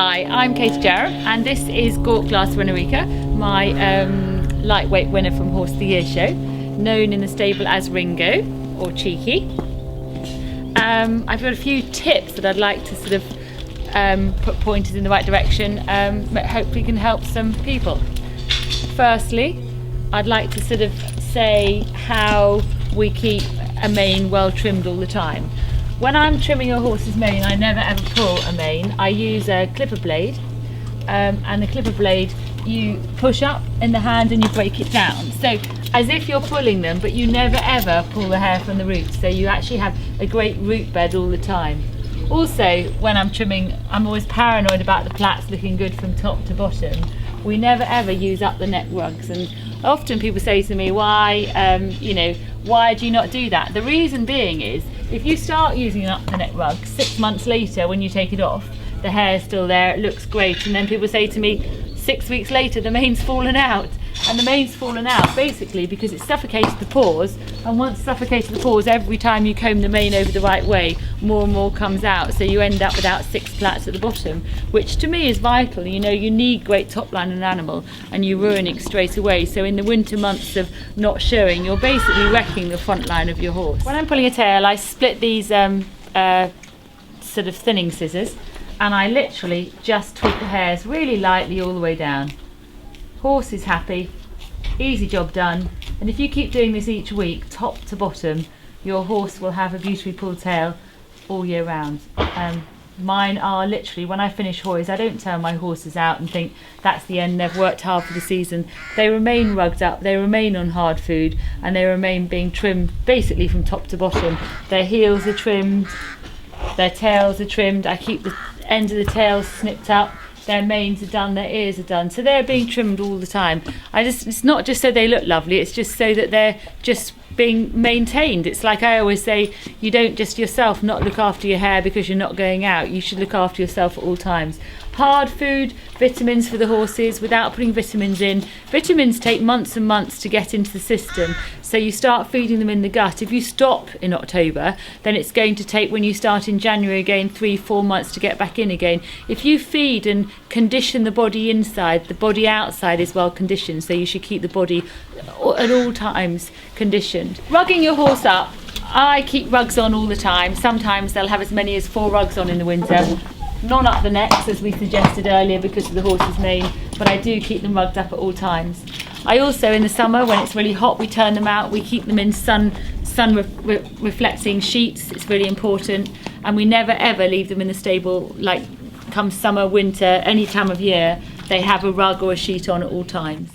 Hi, I'm Jerram and this is Gawk Glass Winnerica, my lightweight winner from Horse of the Year show, known in the stable as Ringo or Cheeky. I've got a few tips that I'd like to sort of put pointers in the right direction, that hopefully can help some people. Firstly, I'd like to sort of say how we keep a mane well trimmed all the time. When I'm trimming a horse's mane, I never ever pull a mane. I use a clipper blade, and the clipper blade you push up in the hand and you break it down. So as if you're pulling them, but you never ever pull the hair from the roots. So you actually have a great root bed all the time. Also, when I'm trimming, I'm always paranoid about the plaits looking good from top to bottom. We never ever use up the neck rugs, and often people say to me, why do you not do that? The reason being is, if you start using up the neck rug 6 months later when you take it off, the hair's still there, it looks great, and then people say to me 6 weeks later the mane's fallen out. And the mane's fallen out basically because it suffocated the pores, and once suffocated the pores, every time you comb the mane over the right way, more and more comes out, so you end up without 6 plaits at the bottom, which to me is vital. You know, you need great top line in an animal and you ruin it straight away. So in the winter months of not showing, you're basically wrecking the front line of your horse. When I'm pulling a tail, I split these sort of thinning scissors, and I literally just tweak the hairs really lightly all the way down. Horse is happy, easy job done, and if you keep doing this each week, top to bottom, your horse will have a beautifully pulled tail all year round. Mine are literally, when I finish hoys, I don't turn my horses out and think that's the end, they've worked hard for the season. They remain rugged up, they remain on hard food, and they remain being trimmed basically from top to bottom. Their heels are trimmed, their tails are trimmed, I keep the ends of the tails snipped up, their manes are done, their ears are done, so they're being trimmed all the time. It's not just so they look lovely, it's just so that they're just being maintained. It's like I always say, you don't just yourself not look after your hair because you're not going out, you should look after yourself at all times. Hard food, vitamins for the horses without putting vitamins in. Vitamins take months and months to get into the system, so you start feeding them in the gut. If you stop in October, then it's going to take, when you start in January again, 3-4 months to get back in again. If you feed and condition the body inside, the body outside is well conditioned, so you should keep the body at all times conditioned. Rugging your horse up, I keep rugs on all the time. Sometimes they'll have as many as 4 rugs on in the winter. None up the necks, as we suggested earlier, because of the horse's mane, but I do keep them rugged up at all times. I also, in the summer, when it's really hot, we turn them out, we keep them in sun reflecting sheets. It's really important, and we never ever leave them in the stable, like come summer, winter, any time of year, they have a rug or a sheet on at all times.